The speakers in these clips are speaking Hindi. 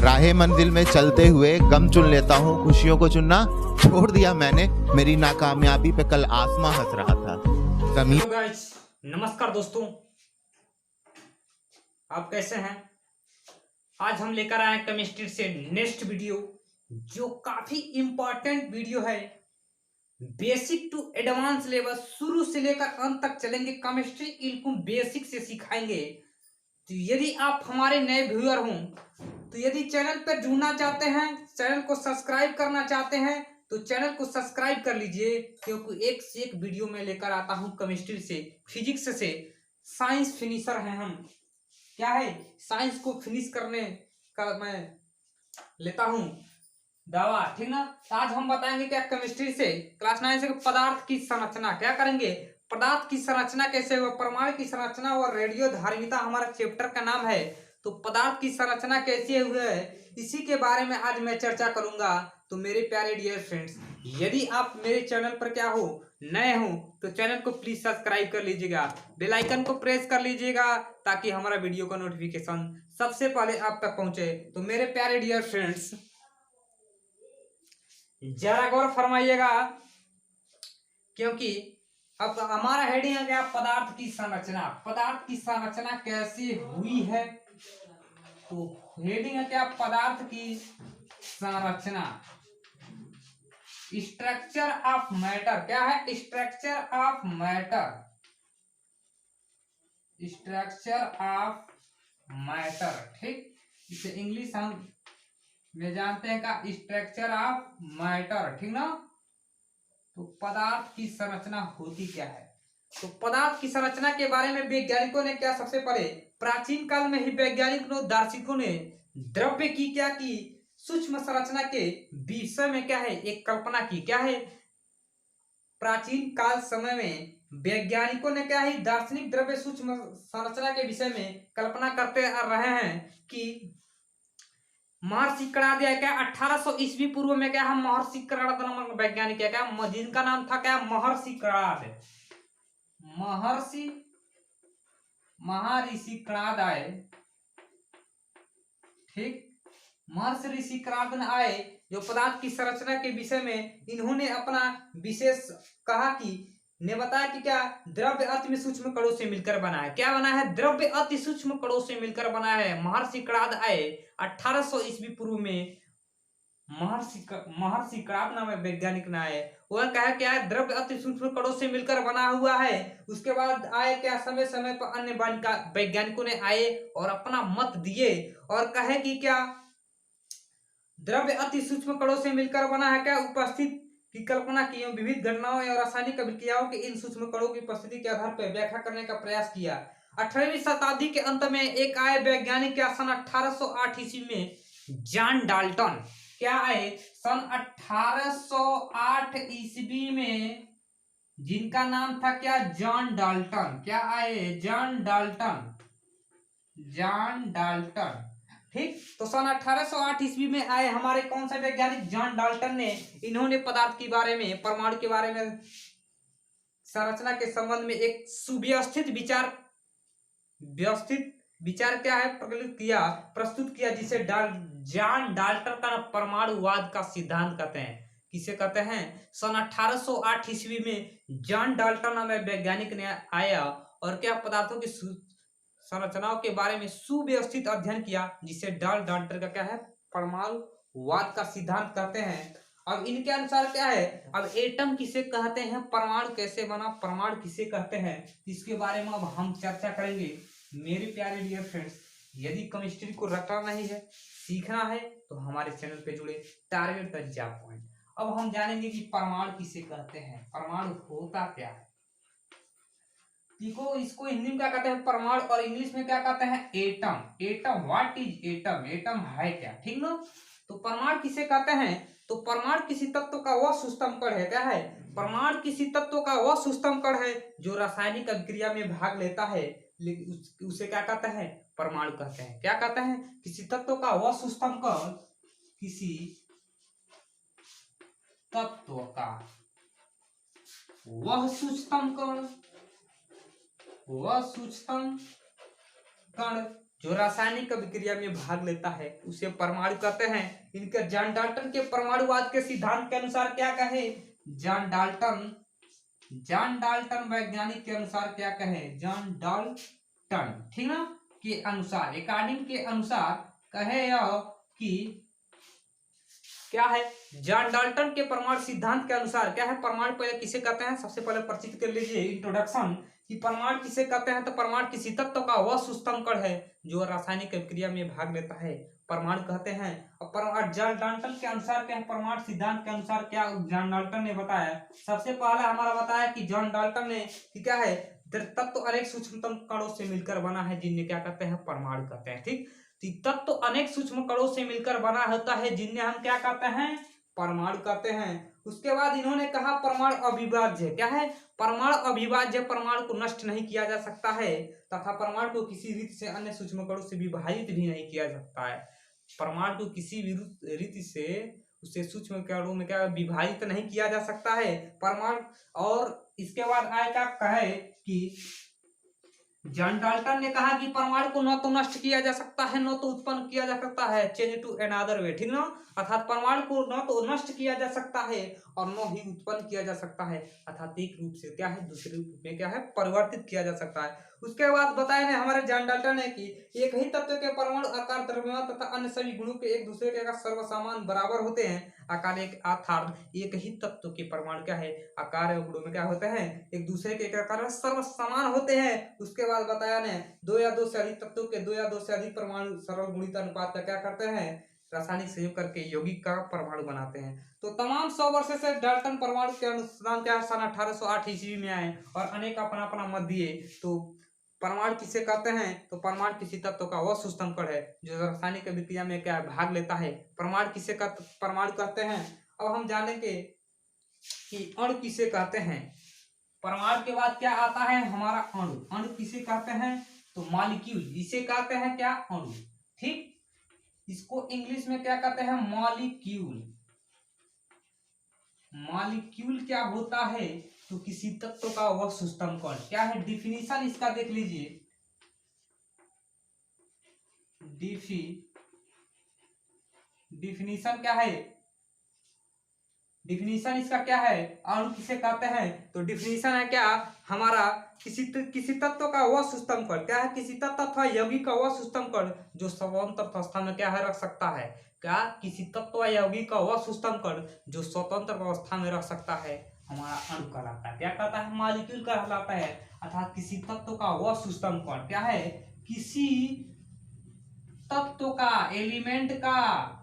राहे मंजिल में चलते हुए गम चुन लेता हूँ, खुशियों को चुनना छोड़ दिया मैंने। मेरी नाकामयाबी पे कल आसमां हंस रहा था। कमी हेलो गाइस, नमस्कार दोस्तों, आप कैसे हैं? आज हम लेकर आए हैं केमिस्ट्री से नेक्स्ट वीडियो, जो काफी इंपॉर्टेंट वीडियो है। बेसिक टू एडवांस लेवल, शुरू से लेकर अंत तक चलेंगे। केमिस्ट्री बिल्कुल बेसिक से सिखाएंगे। तो यदि आप हमारे नए व्यूअर हों, तो यदि चैनल पर जुड़ना चाहते हैं, चैनल को सब्सक्राइब करना चाहते हैं, तो चैनल को सब्सक्राइब कर लीजिए, क्योंकि एक से एक वीडियो में लेकर आता हूं। केमिस्ट्री से, फिजिक्स से, साइंस फिनिशर हैं हम। क्या है, साइंस को फिनिश करने का मैं लेता हूं दावा, ठीक ना। तो आज हम बताएंगे क्या केमिस्ट्री से, क्लास 9 से, पदार्थ की संरचना। क्या करेंगे, पदार्थ की संरचना कैसे हुआ, परमाणु की संरचना और रेडियो धारिता हमारा चैप्टर का नाम है। तो पदार्थ की संरचना कैसे हुई है, इसी के बारे में आज मैं चर्चा करूंगा। तो मेरे प्यारे डियर फ्रेंड्स, यदि आप मेरे चैनल पर क्या हो, नए हो, तो चैनल को प्लीज सब्सक्राइब कर लीजिएगा, बेल आइकन को प्रेस कर लीजिएगा, ताकि हमारा वीडियो का नोटिफिकेशन सबसे पहले आप तक पहुंचे। तो मेरे प्यारे डियर फ्रेंड्स, जरा गौर फरमाइएगा, क्योंकि अब हमारा हेडिंग है क्या, पदार्थ की संरचना। पदार्थ की संरचना कैसे हुई है, तो हेडिंग है क्या, पदार्थ की संरचना, स्ट्रक्चर ऑफ मैटर। क्या है, structure of matter, structure of matter, ठीक। इसे इंग्लिश हम में जानते हैं का, स्ट्रक्चर ऑफ मैटर, ठीक ना। तो पदार्थ की संरचना होती क्या है, तो पदार्थ की संरचना के बारे में वैज्ञानिकों ने क्या, सबसे पहले प्राचीन काल में ही वैज्ञानिकों, दार्शनिकों ने द्रव्य की क्या की, सूक्ष्म संरचना के विषय में क्या है, एक कल्पना की। क्या है, प्राचीन काल समय में वैज्ञानिकों ने क्या है, दार्शनिक द्रव्य सूक्ष्म संरचना के विषय में कल्पना करते आ रहे हैं कि महर्षि कणाद क्या 1800 ईस्वी पूर्व में क्या, हम महर्षि कणाद नामक वैज्ञानिक क्या, जिनका नाम था क्या, महर्षि कणाद, महर्षि कणाद आए, ठीक। महर्षि ऋषि कणाद आए, जो पदार्थ की संरचना के विषय में इन्होंने अपना विशेष कहा कि, ने बताया कि क्या, द्रव्य अति सूक्ष्म कणों से मिलकर बना है। क्या बना है, द्रव्य अति सूक्ष्म कणों से मिलकर बना है। महर्षि कणाद आए 1800 ईस्वी पूर्व में, महर्षि कणाद नाम वैज्ञानिक ने आए, वह कहा क्या है, द्रव्य अति सूक्ष्म कणों से मिलकर बना हुआ है। उसके बाद आए क्या, समय समय पर अन्य वैज्ञानिकों ने आए और अपना मत दिए और कहे कि क्या, द्रव्य अति सूक्ष्म कणों से मिलकर बना है। क्या, उपस्थित की कल्पना की, विविध घटनाओं और रासायनिक अभिक्रियाओं के इन सूक्ष्म कणों की उपस्थिति के आधार पर व्याख्या करने का प्रयास किया। 18वीं शताब्दी के अंत में एक आए वैज्ञानिक, क्या, सन 1808 ईस्वी में जॉन डाल्टन। क्या आए, सन 1808 ईस्वी में, जिनका नाम था क्या, जॉन डाल्टन। क्या आए, जॉन डाल्टन, जॉन डाल्टन, ठीक। तो सन 1808 ईस्वी में आए हमारे कौन सा वैज्ञानिक, जॉन डाल्टन ने। इन्होंने पदार्थ के बारे में, परमाणु के बारे में, संरचना के संबंध में एक सुव्यवस्थित विचार, व्यवस्थित विचार क्या है, प्रस्तुत किया, जिसे जॉन डाल्टन का परमाणुवाद का सिद्धांत कहते हैं। किसे कहते हैं, सन 1808 ईस्वी में जॉन डाल्टन नामक वैज्ञानिक ने आया और क्या, पदार्थों की संरचनाओं के बारे में सुव्यवस्थित अध्ययन किया, जिसे डाल्टन का क्या है, परमाणुवाद का सिद्धांत कहते हैं। अब इनके अनुसार क्या है, अब एटम किसे कहते हैं, परमाणु कैसे बना, परमाणु किसे कहते हैं, इसके बारे में अब हम चर्चा करेंगे। मेरे प्यारे डियर फ्रेंड्स, यदि केमिस्ट्री को रटना नहीं है, सीखना है, तो हमारे चैनल पे जुड़े, टारगेट द जॉब पॉइंट। अब हम जानेंगे कि परमाणु किसे कहते हैं, परमाणु होता क्या है। देखो, इसको हिंदी में क्या कहते हैं, परमाणु, और इंग्लिश में क्या कहते हैं, atom. Atom, what is atom, atom है क्या, ठीक ना। तो परमाणु किसे कहते हैं, तो परमाणु किसी तत्व का वह सूक्ष्म कण है। क्या है, परमाणु किसी तत्व का वह सूक्ष्म कण है जो रासायनिक अभिक्रिया में भाग लेता है, लेकिन उसे क्या कहते हैं, परमाणु कहते हैं। क्या कहते हैं, किसी तत्व का वह सूक्ष्म कण, किसी तत्व का वह सूक्ष्म कण, वह सूक्ष्म कण जो रासायनिक अभिक्रिया में भाग लेता है उसे परमाणु कहते हैं। इनके जॉन डाल्टन के परमाणुवाद के सिद्धांत के अनुसार क्या कहे, जॉन डाल्टन वैज्ञानिक के अनुसार क्या कहे, जॉन डाल्टन, ठीक ना, के अनुसार, अकॉर्डिंग के अनुसार कहे यह कि क्या है, जॉन डाल्टन के परमाणु सिद्धांत के अनुसार क्या है, परमाणु पहले किसे कहते हैं, सबसे पहले परिचित कर लीजिए इंट्रोडक्शन कि परमाणु किसे कहते हैं। तो परमाणु किसी तत्व का वह सूक्ष्म कण है जो रासायनिक अभिक्रिया में भाग लेता है, परमाणु कहते हैं। और जॉन डाल्टन के अनुसार क्या है, परमाणु सिद्धांत के अनुसार क्या जॉन डाल्टन ने बताया, सबसे पहला हमारा बताया कि जॉन डाल्टन ने कि क्या है, तत्व अनेक सूक्ष्मतम कणों से मिलकर बना है जिन्हें क्या कहते हैं, परमाणु कहते हैं। ठीक, तत्व तो अनेक सूक्ष्म कणों से मिलकर बना होता है जिन्हें हम क्या कहते हैं, परमाणु कहते हैं। उसके बाद इन्होंने कहा परमाणु अविभाज्य, क्या है, परमाणु अविभाज्य, परमाणु को नष्ट नहीं किया जा सकता है तथा परमाणु को किसी रीति से अन्य सूक्ष्म कणों से विभाजित भी नहीं किया जा सकता है। परमाणु को किसी भी रीति से उसे सूक्ष्म कणों में क्या विभाजित नहीं किया जा सकता है परमाणु। और इसके बाद आएगा कहे कि जॉन डाल्टन ने कहा कि परमाणु को न तो नष्ट किया जा सकता है न तो उत्पन्न किया जा सकता है, चेंज टू अनदर वे, ठीक ना, अर्थात परमाणु को न तो नष्ट किया जा सकता है और न ही उत्पन्न किया जा सकता है, अर्थात एक रूप से क्या है दूसरे रूप में क्या है परिवर्तित किया जा सकता है। उसके बाद बताए ने हमारे जॉन डाल्टन ने कि एक ही तत्व के परमाणु आकार, द्रव्यमान तथा अन्य सभी गुणों के एक दूसरे के सर्वसमान बराबर होते हैं। आकार एक अर्थात एक ही तत्व के परमाणु क्या है आकार एवं गुणों में क्या होते हैं एक दूसरे के आकार सर्व समान होते हैं। उसके बाद बताया ने दो या दो से अधिक तत्वों के दो या दो से अधिक परमाणु सरल गुणित अनुपात का क्या करते हैं, रासायनिक संयोग करके यौगिक का परमाणु बनाते हैं। तो तमाम 100 वर्ष से डाल्टन परमाणु के अनुसंधान क्या सन 1808 ईस्वी में आए और अनेक अपना अपना मत दिए। तो परमाणु किसे कहते हैं, तो परमाणु किसी तत्व का वह सूक्ष्म कण है जो रासायनिक अभिक्रिया में क्या भाग लेता है। परमाणु किसे परमाणु कहते हैं। अब हम जानेंगे कि अणु किसे कहते हैं। परमाणु के बाद क्या आता है हमारा अणु। अणु किसे कहते हैं, तो मॉलिक्यूल, इसे कहते हैं क्या, अणु। ठीक, इसको इंग्लिश में क्या कहते हैं, मॉलिक्यूल। मॉलिक्यूल क्या होता है, तो किसी तत्व का वह सूक्ष्म कण। क्या है डिफिनीशन इसका देख लीजिए, डिफिनीशन क्या है, डिफिनीशन इसका क्या है, अणु किसे कहते हैं, तो डिफिनीशन है क्या हमारा किसी तत्व का वह सूक्ष्म कण, क्या है किसी तत्व अथवा यौगिक का वह सूक्ष्म कण जो स्वतंत्र अवस्था में क्या है रख सकता है। क्या किसी तत्व या यौगिक का वह सूक्ष्म कण जो स्वतंत्र अवस्था में रख सकता है, हमारा अणु कहलाता है। क्या कहता है, मॉलिक्यूल कहलाता है। अर्थात किसी तत्व का वह सूक्ष्म कण, क्या है किसी तत्व का, एलिमेंट का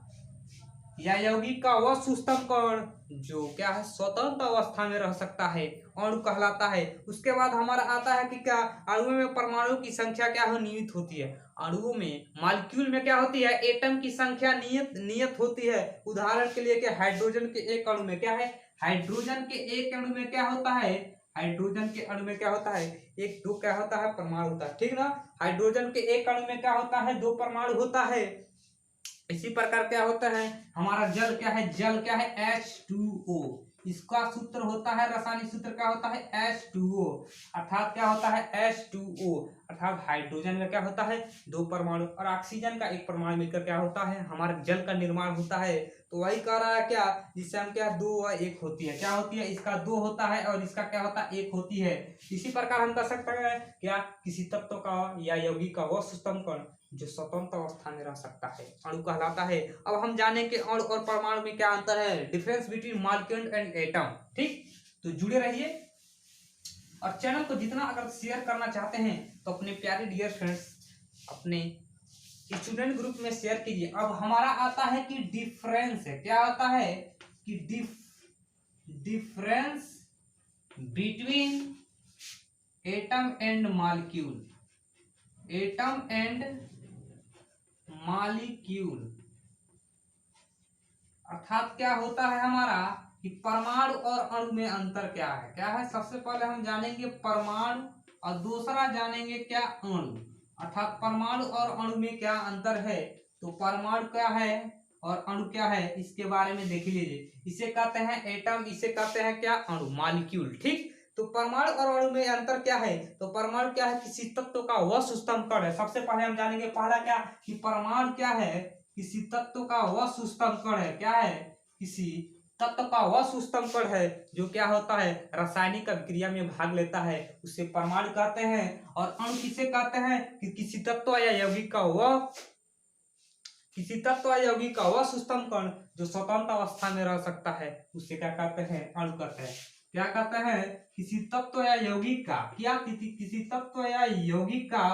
या यौगिक का वह सूक्ष्म कण जो क्या है स्वतंत्र अवस्था में रह सकता है, अणु कहलाता है। उसके बाद हमारा आता है कि क्या अणुओं में परमाणु की संख्या क्या है नियत होती है। अणुओं में मॉलिक्यूल में क्या होती है, एटम की संख्या नियत होती है। उदाहरण के लिए क्या हाइड्रोजन के एक अणु में क्या है, हाइड्रोजन के एक अणु में क्या होता है, हाइड्रोजन के अणु में क्या होता है एक दो क्या होता है परमाणु होता है। ठीक ना, हाइड्रोजन के एक अणु में क्या होता है दो परमाणु होता है। इसी प्रकार क्या होता है हमारा जल, क्या है जल क्या है H2O, इसका सूत्र होता है रासायनिक सूत्र क्या होता है H2O, अर्थात क्या होता है H2O, अर्थात हाइड्रोजन में क्या होता है दो परमाणु और ऑक्सीजन का एक परमाणु मिलकर क्या होता है हमारे जल का निर्माण होता है। तो वही कह रहा है क्या, जिससे हम क्या दो व एक होती है, क्या होती है इसका दो होता है और इसका क्या होता है एक होती है। इसी प्रकार हम कह सकते हैं क्या किसी तत्व का या यौगिक का वह सूक्ष्म कण जो स्वतंत्र अवस्था में रह सकता है, अणु कहलाता है। अब हम जाने कि अणु और परमाणु में क्या अंतर है, difference between molecule and atom. ठीक, तो जुड़े रहिए और चैनल को जितना अगर शेयर करना चाहते हैं तो अपने प्यारे डियर फ्रेंड्स अपने स्टूडेंट ग्रुप में शेयर कीजिए। अब हमारा आता है कि डिफरेंस है, क्या आता है कि difference between atom and molecule, atom and molecule, अर्थात क्या होता है हमारा कि परमाणु और अणु में अंतर क्या है। क्या है सबसे पहले हम जानेंगे परमाणु और दूसरा जानेंगे क्या अणु, अर्थात परमाणु और अणु में क्या अंतर है। तो परमाणु क्या है और अणु क्या है इसके बारे में देख लीजिए। इसे कहते हैं एटम, इसे कहते हैं क्या अणु, मॉलिक्यूल। ठीक, तो परमाणु और अणु में अंतर क्या है? तो परमाणु क्या है? किसी तत्व का वह सूक्ष्म कण है। सबसे पहले हम जानेंगे पहला क्या कि परमाणु क्या है? किसी तत्व का वह सूक्ष्म कण है। क्या है? किसी तत्व का वह सूक्ष्म कण है जो क्या होता है? रासायनिक अभिक्रिया में भाग लेता है, उसे परमाणु कहते हैं। और अणु किसे कहते हैं? कि किसी तत्व या यौगिक का वह सूक्ष्म कण जो स्वतंत्र अवस्था में रह सकता है, उसे क्या कहते हैं? अणु कहते हैं। क्या कहते हैं? किसी तत्व या यौगिक का किसी तत्व या यौगिक का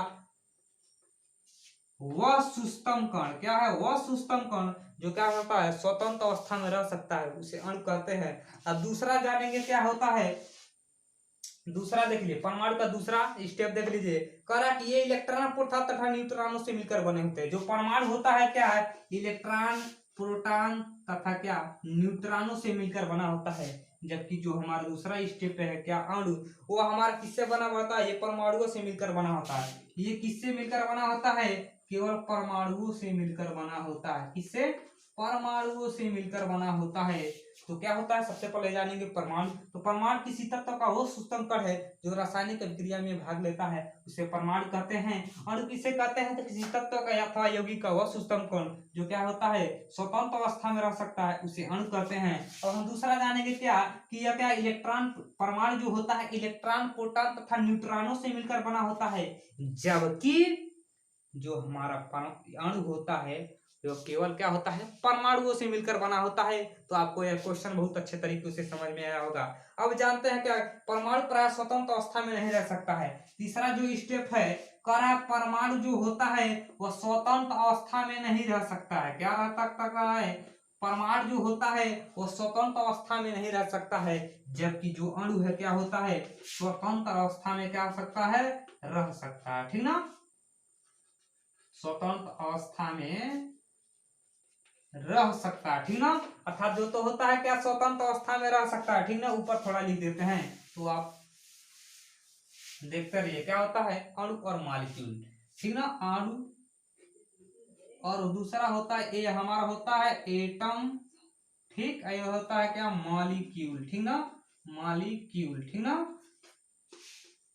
वह सूक्ष्म कण। क्या है? वह सूक्ष्म कण जो क्या होता है? स्वतंत्र अवस्था में रह सकता है, उसे अणु कहते हैं। अब दूसरा जानेंगे क्या होता है। दूसरा देख लीजिए, परमाणु का दूसरा स्टेप देख लीजिए। कह रहा कि ये इलेक्ट्रॉन प्रोटॉन तथा न्यूट्रॉनों से मिलकर बने होते हैं। जो परमाणु होता है क्या है? इलेक्ट्रॉन प्रोटॉन तथा क्या न्यूट्रॉनों से मिलकर बना होता है। जबकि जो हमारा दूसरा स्टेप है क्या अणु, वो हमारा किससे बना होता है? ये परमाणुओं से मिलकर बना होता है। ये किससे मिलकर बना होता है? केवल परमाणुओं से मिलकर बना होता है। किससे? परमाणुओं से मिलकर बना होता है। तो क्या होता है? सबसे पहले जानेंगे परमाणु। तो परमाणु किसी तत्व का वो सूक्ष्म कण है जो रासायनिक अभिक्रिया में भाग लेता है, उसे परमाणु कहते हैं। अणु किसे कहते हैं? तो किसी तत्व का अथवा यौगिक का वह सूक्ष्म कण जो क्या होता है? स्वतंत्र अवस्था में रह सकता है, उसे अणु कहते हैं। और हम दूसरा जानेंगे क्या कि यह क्या इलेक्ट्रॉन परमाणु जो होता है इलेक्ट्रॉन प्रोटॉन तथा न्यूट्रॉनों से मिलकर बना होता है। जबकि जो हमारा अणु होता है जो केवल क्या होता है? परमाणुओं से मिलकर बना होता है। तो आपको यह क्वेश्चन बहुत अच्छे तरीके से समझ में आया होगा। अब जानते हैं क्या परमाणु प्राय स्वतंत्र अवस्था में नहीं रह सकता है। तीसरा जो स्टेप है कह रहा है परमाणु जो होता है वह स्वतंत्र अवस्था में नहीं रह सकता है। क्या रहा है? परमाणु जो होता है वो स्वतंत्र अवस्था में नहीं रह सकता है। जबकि जो अणु है क्या होता है? स्वतंत्र अवस्था में क्या हो सकता है? रह सकता है। ठीक ना? स्वतंत्र अवस्था में रह सकता है। ठीक ना? अर्थात जो तो होता है क्या स्वतंत्र अवस्था में रह सकता है। ठीक ना? ऊपर थोड़ा लिख देते हैं तो आप देखते रहिए क्या होता है अणु और मॉलिक्यूल। ठीक ना? अणु और दूसरा होता है ये हमारा होता है एटम। ठीक, ये होता है क्या मॉलिक्यूल। ठीक ना? मॉलिक्यूल। ठीक ना?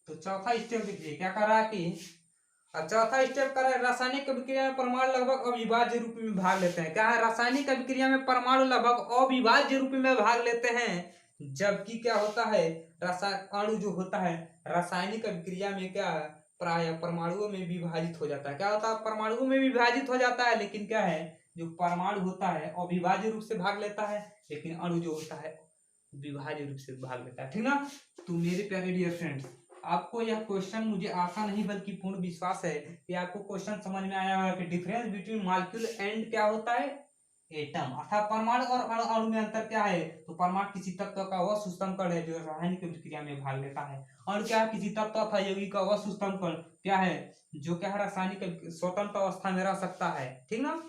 तो चौथा स्टेप देखिए क्या कर रहा है कि चौथा स्टेप कर रहा है रासायनिक अभिक्रिया में परमाणु लगभग अविभाज्य रूप में भाग लेते हैं। क्या है? रासायनिक अभिक्रिया में परमाणु लगभग अविभाज्य रूप में भाग लेते हैं। जबकि क्या होता है अणु जो होता है रासायनिक अभिक्रिया में क्या है प्राय परमाणुओं में विभाजित हो जाता है। क्या होता है? परमाणुओं में विभाजित हो जाता है। लेकिन क्या है जो परमाणु होता है अविभाज्य रूप से भाग लेता है, लेकिन अणु जो होता है विभाज्य रूप से भाग लेता है। ठीक ना? तो मेरे प्यारे डियर फ्रेंड्स, आपको यह क्वेश्चन मुझे आशा नहीं बल्कि पूर्ण विश्वास है कि आपको क्वेश्चन समझ में आया होगा कि डिफरेंस बिटवीन मॉलिक्यूल एंड क्या होता है एटम। अर्थात परमाणु और अणु में अंतर क्या है? तो परमाणु किसी तत्व का वह सूक्ष्म कण है जो रासायनिक अभिक्रिया में भाग लेता है। अणु क्या है? किसी तत्व अथवा यौगिक का वह सूक्ष्म कण क्या है जो क्या है रासायनिक स्वतंत्र अवस्था में रह सकता है। ठीक ना?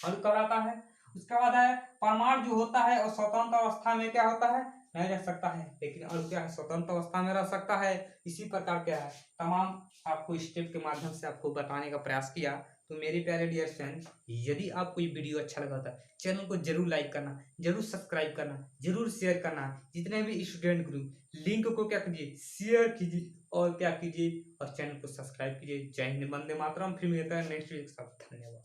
अणु कहलाता है। उसके बाद है परमाणु जो होता है और स्वतंत्र अवस्था में क्या होता है? नहीं रह सकता है। लेकिन अणु क्या है? स्वतंत्र अवस्था में रह सकता है। इसी प्रकार क्या है तमाम आपको स्टेप के माध्यम से आपको बताने का प्रयास किया। तो मेरे प्यारे डियर फ्रेंड, यदि आपको ये वीडियो अच्छा लगा था चैनल को जरूर लाइक करना, जरूर सब्सक्राइब करना, जरूर शेयर करना। जितने भी स्टूडेंट ग्रुप लिंक को क्या कीजिए शेयर कीजिए और क्या कीजिए और चैनल को सब्सक्राइब कीजिए। जय हिंद, वंदे मातरम। फिर मिलता है नेक्स्ट वीक। धन्यवाद।